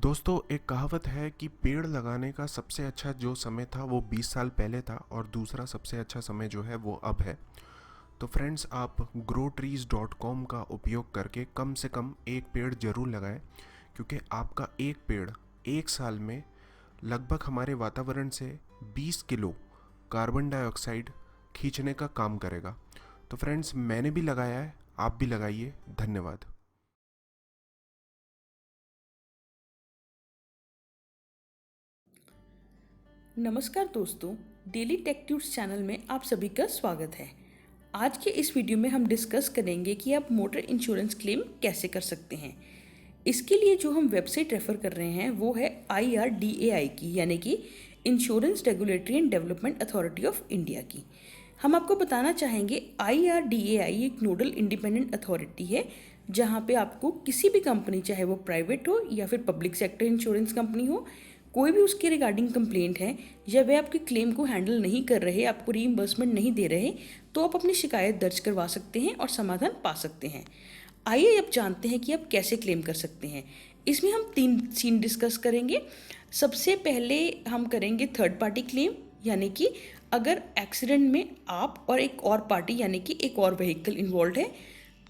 दोस्तों, एक कहावत है कि पेड़ लगाने का सबसे अच्छा जो समय था वो 20 साल पहले था और दूसरा सबसे अच्छा समय जो है वो अब है। तो फ्रेंड्स, आप growtrees.com का उपयोग करके कम से कम एक पेड़ ज़रूर लगाएं, क्योंकि आपका एक पेड़ एक साल में लगभग हमारे वातावरण से 20 किलो कार्बन डाइऑक्साइड खींचने का काम करेगा। तो फ्रेंड्स, मैंने भी लगाया है, आप भी लगाइए। धन्यवाद। नमस्कार दोस्तों, डेली टेक ट्यूट्स चैनल में आप सभी का स्वागत है। आज के इस वीडियो में हम डिस्कस करेंगे कि आप मोटर इंश्योरेंस क्लेम कैसे कर सकते हैं। इसके लिए जो हम वेबसाइट रेफर कर रहे हैं वो है IRDAI की, यानी कि insurance regulatory and development authority of India की। हम आपको बताना चाहेंगे IRDAI एक नोडल इंडिपेंडेंट अथॉरिटी है जहाँ पे आपको किसी भी कंपनी, चाहे वो प्राइवेट हो या फिर पब्लिक सेक्टर इंश्योरेंस कंपनी हो, कोई भी उसके रिगार्डिंग कंप्लेंट है या वह आपके क्लेम को हैंडल नहीं कर रहे, आपको रीइंबर्समेंट नहीं दे रहे, तो आप अपनी शिकायत दर्ज करवा सकते हैं और समाधान पा सकते हैं। आइए अब जानते हैं कि आप कैसे क्लेम कर सकते हैं। इसमें हम 3 सीन डिस्कस करेंगे। सबसे पहले हम करेंगे थर्ड पार्टी क्लेम, यानी कि अगर एक्सीडेंट में आप और एक और पार्टी यानी कि एक और व्हीकल इन्वॉल्व है।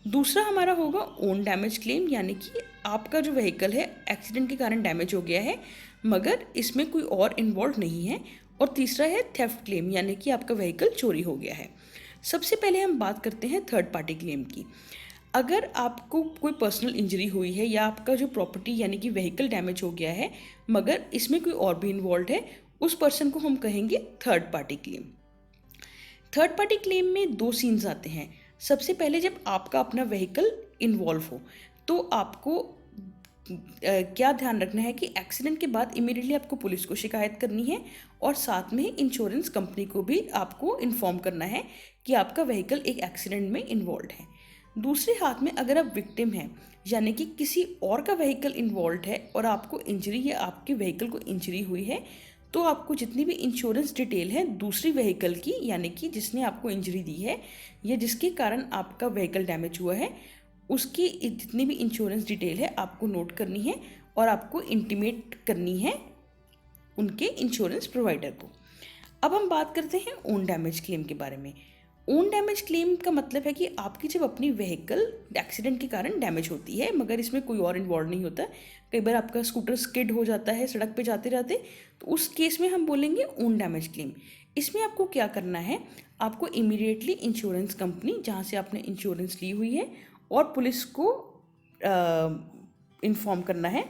दूसरा हमारा होगा ओन डैमेज क्लेम, यानी कि आपका जो व्हीकल है एक्सीडेंट के कारण डैमेज हो गया है मगर इसमें कोई और इन्वॉल्व नहीं है। और तीसरा है थेफ्ट क्लेम, यानी कि आपका व्हीकल चोरी हो गया है। सबसे पहले हम बात करते हैं थर्ड पार्टी क्लेम की। अगर आपको कोई पर्सनल इंजरी हुई है या आपका जो प्रॉपर्टी यानी कि व्हीकल डैमेज हो गया है मगर इसमें कोई और भी इन्वॉल्व है, उस पर्सन को हम कहेंगे third party claim. Third party claim में 2 सीन्स आते हैं। सबसे पहले जब आपका अपना व्हीकल इन्वॉल्व हो तो आपको क्या ध्यान रखना है कि एक्सीडेंट के बाद इमीडिएटली आपको पुलिस को शिकायत करनी है और साथ में इंश्योरेंस कंपनी को भी आपको इन्फॉर्म करना है कि आपका व्हीकल एक एक्सीडेंट में इन्वॉल्व है। दूसरे हाथ में अगर आप विक्टिम हैं, यानी कि किसी और का व्हीकल इन्वॉल्व है और आपको इंजरी या आपके व्हीकल को इंजरी हुई है, तो आपको जितनी भी इंश्योरेंस डिटेल है दूसरी व्हीकल की, यानी कि जिसने आपको इंजरी दी है या जिसके कारण आपका व्हीकल डैमेज हुआ है, उसकी जितनी भी इंश्योरेंस डिटेल है आपको नोट करनी है और आपको इंटीमेट करनी है उनके इंश्योरेंस प्रोवाइडर को। अब हम बात करते हैं ओन डैमेज क्लेम के बारे में। ओन डैमेज क्लेम का मतलब है कि आपकी जब अपनी व्हीकल एक्सीडेंट के कारण डैमेज होती है मगर इसमें कोई और इन्वॉल्व नहीं होता। कई बार आपका स्कूटर स्किड हो जाता है सड़क पे जाते जाते, तो उस केस में हम बोलेंगे ओन डैमेज क्लेम। इसमें आपको क्या करना है, आपको इमीडिएटली इंश्योरेंस कंपनी जहाँ से आपने इंश्योरेंस ली हुई है और पुलिस को इन्फॉर्म करना है,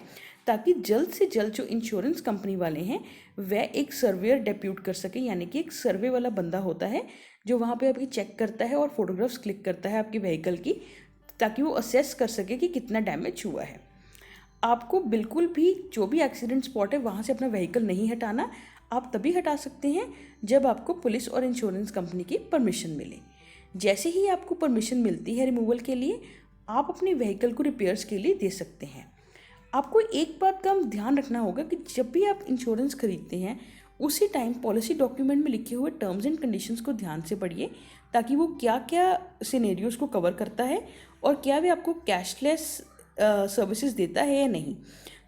ताकि जल्द से जल्द जो इंश्योरेंस कंपनी वाले हैं वह एक सर्वेयर डेप्यूट कर सके, यानी कि एक सर्वे वाला बंदा होता है जो वहाँ पे आपकी चेक करता है और फोटोग्राफ्स क्लिक करता है आपकी व्हीकल की, ताकि वो असेस कर सके कि कितना डैमेज हुआ है। आपको बिल्कुल भी जो भी एक्सीडेंट स्पॉट है वहाँ से अपना व्हीकल नहीं हटाना। आप तभी हटा सकते हैं जब आपको पुलिस और इंश्योरेंस कंपनी की परमिशन मिले। जैसे ही आपको परमिशन मिलती है रिमूवल के लिए, आप अपने व्हीकल को रिपेयर्स के लिए दे सकते हैं। आपको एक बात का ध्यान रखना होगा कि जब भी आप इंश्योरेंस खरीदते हैं उसी टाइम पॉलिसी डॉक्यूमेंट में लिखे हुए टर्म्स एंड कंडीशंस को ध्यान से पढ़िए, ताकि वो क्या क्या सिनेरियोज को कवर करता है और क्या वे आपको कैशलेस सर्विसेज देता है या नहीं।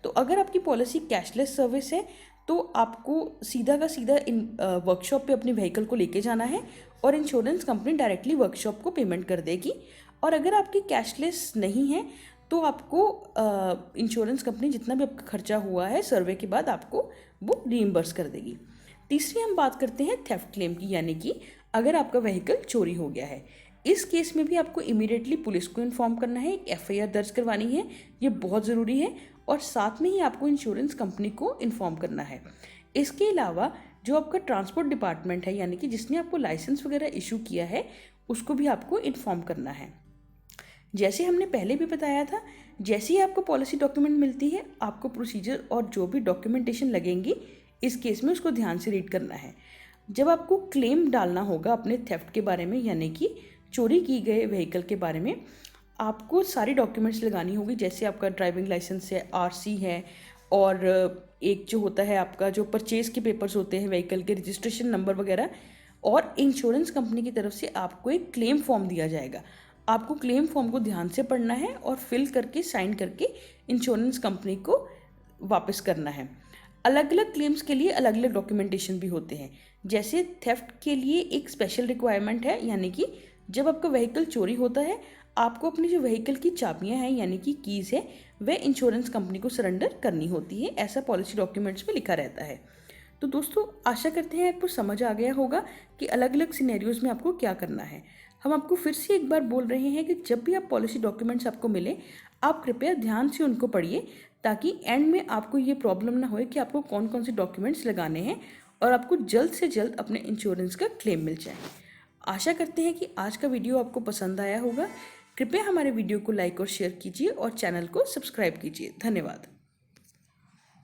तो अगर आपकी पॉलिसी कैशलेस सर्विस है तो आपको सीधा का सीधा इन वर्कशॉप पे अपने व्हीकल को लेके जाना है और इंश्योरेंस कंपनी डायरेक्टली वर्कशॉप को पेमेंट कर देगी। और अगर आपकी कैशलेस नहीं है तो आपको इंश्योरेंस कंपनी जितना भी आपका खर्चा हुआ है सर्वे के बाद आपको वो रीइंबर्स कर देगी। तीसरी हम बात करते हैं थेफ्ट क्लेम की, यानी कि अगर आपका व्हीकल चोरी हो गया है। इस केस में भी आपको इमीडिएटली पुलिस को इन्फॉर्म करना है, एक FIR दर्ज करवानी है, ये बहुत ज़रूरी है, और साथ में ही आपको इंश्योरेंस कंपनी को इन्फॉर्म करना है। इसके अलावा जो आपका ट्रांसपोर्ट डिपार्टमेंट है, यानी कि जिसने आपको लाइसेंस वगैरह इशू किया है, उसको भी आपको इन्फॉर्म करना है। जैसे हमने पहले भी बताया था, जैसे ही आपको पॉलिसी डॉक्यूमेंट मिलती है आपको प्रोसीजर और जो भी डॉक्यूमेंटेशन लगेंगी इस केस में उसको ध्यान से रीड करना है। जब आपको क्लेम डालना होगा अपने थेफ्ट के बारे में, यानी कि चोरी की गए व्हीकल के बारे में, आपको सारी डॉक्यूमेंट्स लगानी होगी। जैसे आपका ड्राइविंग लाइसेंस है, RC है, और एक जो होता है आपका जो परचेज़ के पेपर्स होते हैं व्हीकल के, रजिस्ट्रेशन नंबर वगैरह। और इंश्योरेंस कंपनी की तरफ से आपको एक क्लेम फॉर्म दिया जाएगा। आपको क्लेम फॉर्म को ध्यान से पढ़ना है और फिल करके साइन करके इंश्योरेंस कंपनी को वापस करना है। अलग अलग क्लेम्स के लिए अलग अलग डॉक्यूमेंटेशन भी होते हैं। जैसे थेफ्ट के लिए एक स्पेशल रिक्वायरमेंट है, यानी कि जब आपका व्हीकल चोरी होता है, आपको अपनी जो व्हीकल की चाबियां हैं यानी कि कीज़ है वह इंश्योरेंस कंपनी को सरेंडर करनी होती है। ऐसा पॉलिसी डॉक्यूमेंट्स में लिखा रहता है। तो दोस्तों, आशा करते हैं आपको समझ आ गया होगा कि अलग अलग सिनेरियोज में आपको क्या करना है। हम आपको फिर से एक बार बोल रहे हैं कि जब भी आप पॉलिसी डॉक्यूमेंट्स आपको मिले, आप कृपया ध्यान से उनको पढ़िए, ताकि एंड में आपको ये प्रॉब्लम ना हो कि आपको कौन कौन से डॉक्यूमेंट्स लगाने हैं और आपको जल्द से जल्द अपने इंश्योरेंस का क्लेम मिल जाए। आशा करते हैं कि आज का वीडियो आपको पसंद आया होगा। कृपया हमारे वीडियो को लाइक और शेयर कीजिए और चैनल को सब्सक्राइब कीजिए। धन्यवाद।